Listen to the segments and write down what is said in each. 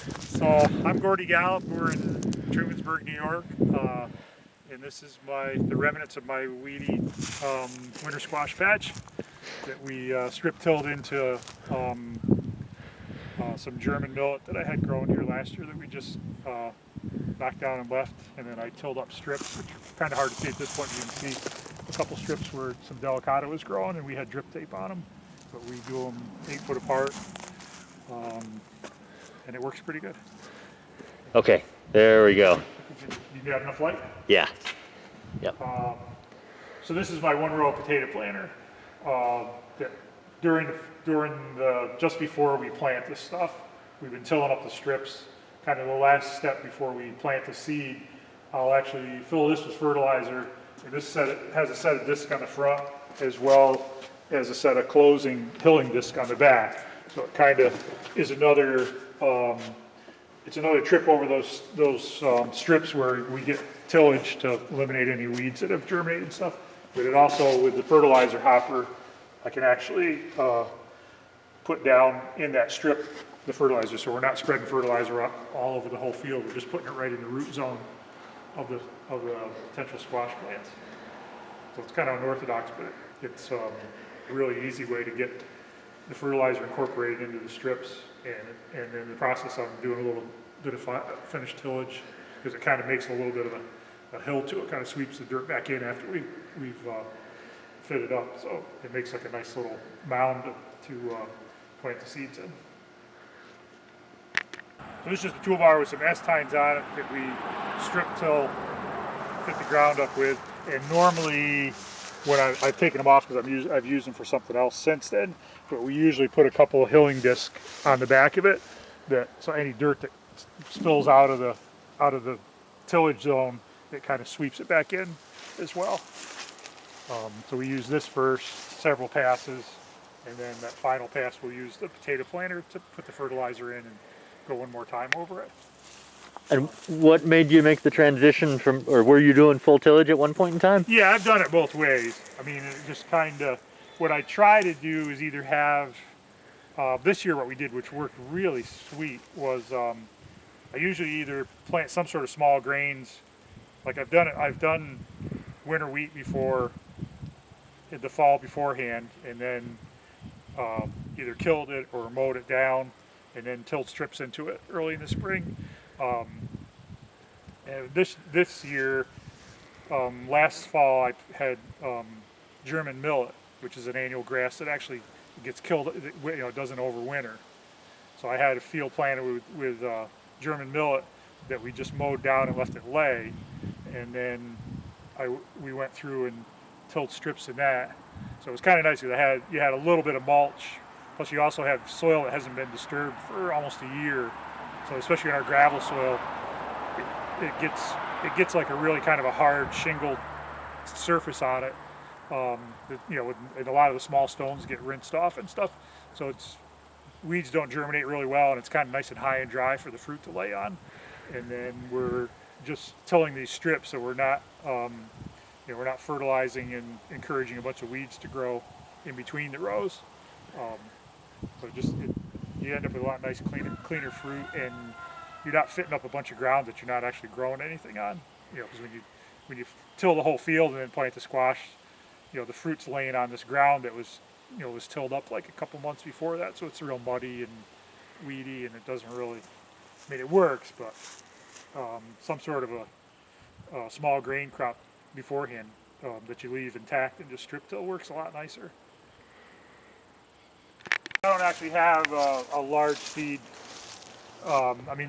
So I'm Gordie Gallup. We're in Trumansburg, New York, and this is the remnants of my weedy winter squash patch that we strip tilled into some German millet that I had grown here last year that we just knocked down and left, and then I tilled up strips, which are kind of hard to see at this point. You can see a couple strips where some delicata was growing, and we had drip tape on them, but we do them 8 foot apart. And it works pretty good. Okay, there we go. You got enough light? Yeah. Yep. So this is my 1 row potato planter. That just before we plant this stuff, we've been tilling up the strips. Kind of the last step before we plant the seed. I'll actually fill this with fertilizer. And this has a set of discs on the front as well as a set of closing hilling disc on the back. So it kind of is another it's another trip over those strips where we get tillage to eliminate any weeds that have germinated and stuff. But it also, with the fertilizer hopper, I can actually put down in that strip the fertilizer. So we're not spreading fertilizer all over the whole field. We're just putting it right in the root zone of the potential squash plants. So it's kind of unorthodox, but it's a really easy way to get the fertilizer incorporated into the strips, and in the process I'm doing a little bit of finished tillage because it kind of makes a little bit of a hill to it, kind of sweeps the dirt back in after we've fit it up, so it makes like a nice little mound to plant the seeds in. So this is just a toolbar with some S-tines on it that we strip till, fit the ground up with, and normally when I've taken them off because I've used them for something else since then, but we usually put a couple of hilling discs on the back of it, so any dirt that spills out of the tillage zone, it kind of sweeps it back in as well. So we use this first, several passes, and then that final pass we'll use the potato planter to put the fertilizer in and go one more time over it. And what made you make the transition from, or were you doing full tillage at one point in time? Yeah, I've done it both ways. I mean, it just kind of, what I try to do is either have, this year what we did, which worked really sweet, was I usually either plant some sort of small grains, like I've done winter wheat before, in the fall beforehand, and then either killed it or mowed it down, and then tilled strips into it early in the spring. And this year, last fall, I had German millet, which is an annual grass that actually gets killed. It doesn't overwinter. So I had a field planted with German millet that we just mowed down and left it lay, and then we went through and tilled strips in that. So it was kind of nice because you had a little bit of mulch, plus you also have soil that hasn't been disturbed for almost a year. So especially in our gravel soil, it gets like a really kind of a hard shingled surface on it. And a lot of the small stones get rinsed off and stuff. So weeds don't germinate really well, and it's kind of nice and high and dry for the fruit to lay on. And then we're just tilling these strips, so we're not fertilizing and encouraging a bunch of weeds to grow in between the rows. So you end up with a lot of nice cleaner fruit, and you're not fitting up a bunch of ground that you're not actually growing anything on. Because when you till the whole field and then plant the squash, the fruit's laying on this ground that was tilled up like a couple months before that, so it's real muddy and weedy, and it doesn't really. I mean, it works, but some sort of a small grain crop beforehand that you leave intact and just strip till works a lot nicer. I don't actually have a large seed. I mean,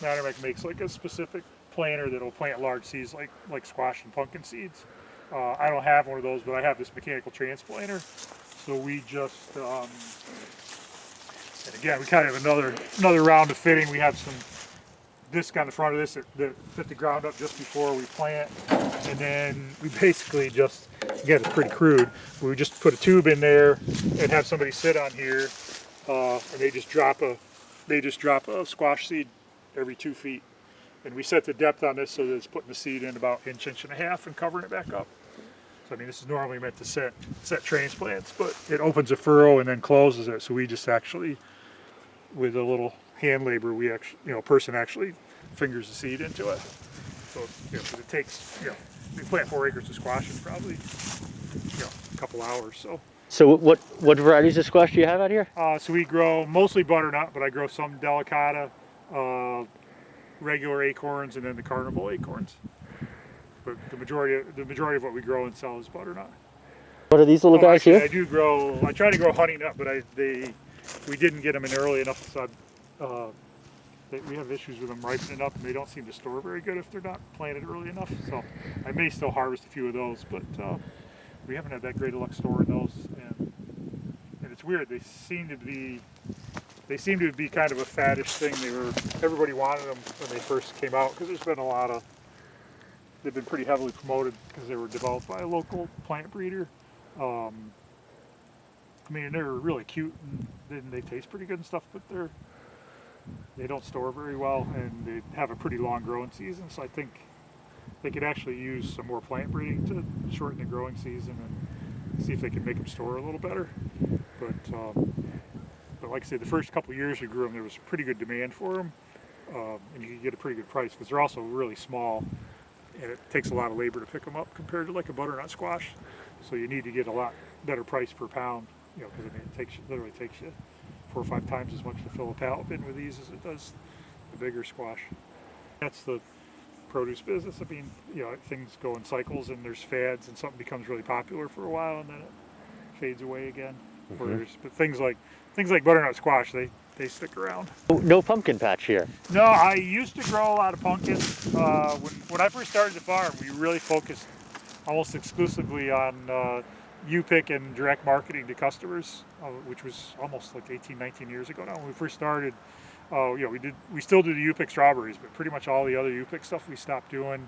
Mattermack makes like a specific planter that'll plant large seeds like squash and pumpkin seeds. I don't have one of those, but I have this mechanical transplanter. So we just, and again, we kind of have another round of fitting. We have some disc on the front of this that fit the ground up just before we plant, and then we basically just, again, it's pretty crude, but we just put a tube in there and have somebody sit on here, and they just drop a squash seed every 2 feet, and we set the depth on this so that it's putting the seed in about inch and a half and covering it back up. So I mean, this is normally meant to set transplants, but it opens a furrow and then closes it, so we just actually, with a little hand labor. We actually, a person actually fingers the seed into it. So, 'cause it takes, we plant 4 acres of squash in probably, a couple hours. So what varieties of squash do you have out here? So we grow mostly butternut, but I grow some delicata, regular acorns, and then the carnival acorns. But the majority of what we grow and sell is butternut. What are these little guys Actually, here? I do grow. I try to grow honey nut, but we didn't get them in early enough. So we have issues with them ripening up, and they don't seem to store very good if they're not planted early enough. So I may still harvest a few of those, but we haven't had that great of luck storing those. And it's weird. They seem to be kind of a faddish thing. Everybody wanted them when they first came out because there's been they've been pretty heavily promoted because they were developed by a local plant breeder. I mean, they're really cute and they taste pretty good and stuff, but they don't store very well and they have a pretty long growing season. So I think they could actually use some more plant breeding to shorten the growing season and see if they can make them store a little better. But like I said, the first couple of years we grew them, there was pretty good demand for them, and you could get a pretty good price because they're also really small, and it takes a lot of labor to pick them up compared to like a butternut squash. So you need to get a lot better price per pound, because it literally takes you 4 or 5 times as much to fill a pallet bin with these as it does the bigger squash. That's the produce business. I mean, things go in cycles and there's fads, and something becomes really popular for a while and then it fades away again. But things like butternut squash, they stick around. No pumpkin patch here. No, I used to grow a lot of pumpkins. When I first started the farm, we really focused almost exclusively on U-pick and direct marketing to customers, which was almost like 18, 19 years ago now. When we first started, we still do the U-pick strawberries, but pretty much all the other U-pick stuff we stopped doing,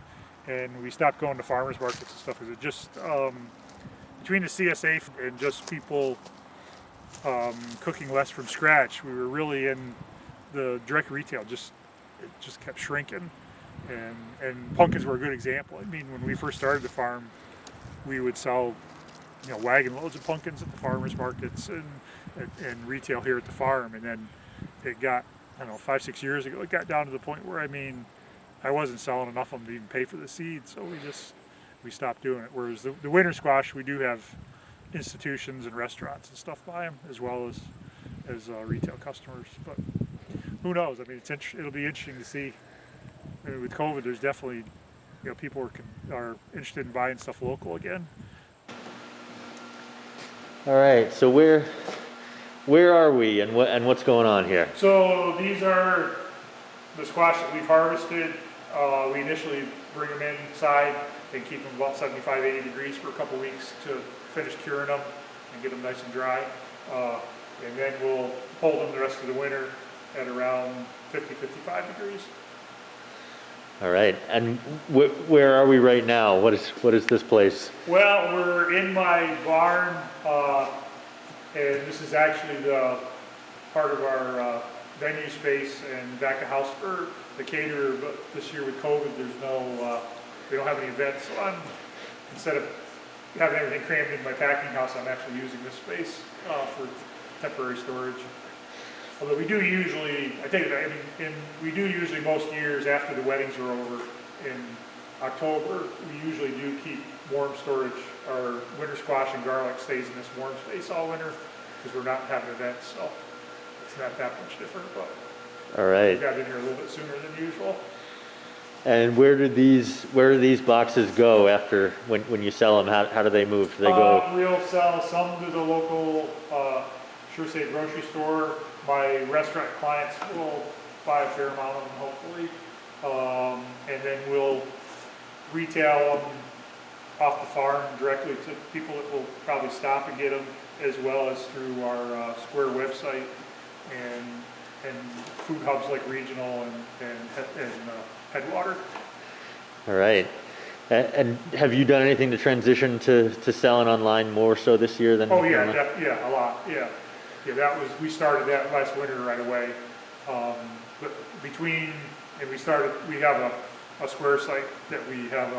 and we stopped going to farmers markets and stuff because it just between the CSA and just people cooking less from scratch, we were really in the direct retail. It just kept shrinking, and pumpkins were a good example. I mean, when we first started the farm, we would sell wagon loads of pumpkins at the farmers markets and retail here at the farm, and then it got, 5-6 years ago, it got down to the point where I wasn't selling enough of them to even pay for the seed, so we stopped doing it. Whereas the winter squash, we do have institutions and restaurants and stuff buy them, as well as retail customers. But who knows? I mean, it'll be interesting to see. I mean, with COVID, there's definitely people are interested in buying stuff local again. All right, so where are we and what's going on here? So these are the squash that we've harvested. We initially bring them inside and keep them about 75, 80 degrees for a couple weeks to finish curing them and get them nice and dry. And then we'll hold them the rest of the winter at around 50, 55 degrees. All right, and where are we right now? What is this place? Well, we're in my barn, and this is actually the part of our venue space and back of house for the caterer. But this year with COVID, we don't have any events, so instead of having everything crammed in my packing house, I'm actually using this space for temporary storage. Although we do usually, we do usually most years after the weddings are over in October, we usually do keep warm storage. Our winter squash and garlic stays in this warm space all winter because we're not having events, so it's not that much different. But all right, we got in here a little bit sooner than usual. And where do these boxes go after when you sell them? How do they move? Do they go? We'll sell some to the local Say grocery store. My restaurant clients will buy a fair amount of them, hopefully, and then we'll retail them off the farm directly to people that will probably stop and get them, as well as through our Square website and food hubs like Regional and Headwater. All right. And have you done anything to transition to selling online more so this year than? Oh yeah, a lot. Yeah, we started that last winter right away. But we have a Square site that we have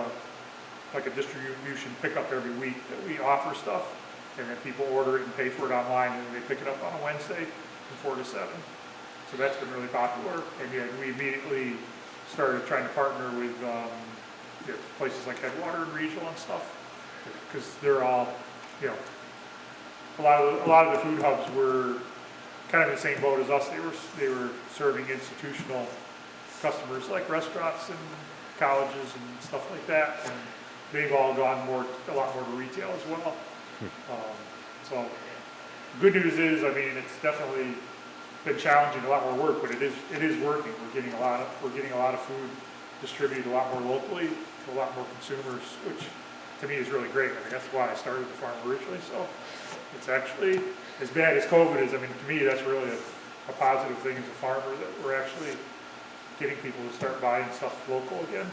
like a distribution pickup every week that we offer stuff, and then people order it and pay for it online, and they pick it up on a Wednesday from 4 to 7. So that's been really popular. And yeah, we immediately started trying to partner with places like Headwater and Regional and stuff, because they're all, you know, a lot of the food hubs were kind of in the same boat as us. They were serving institutional customers like restaurants and colleges and stuff like that, and they've all gone a lot more to retail as well. So good news is, I mean, it's definitely been challenging, a lot more work, but it is working. We're getting a lot of food distributed a lot more locally to a lot more consumers, which to me is really great. I mean, that's why I started the farm originally. So it's actually, as bad as COVID is, I mean, to me that's really a positive thing as a farmer, that we're actually getting people to start buying stuff local again.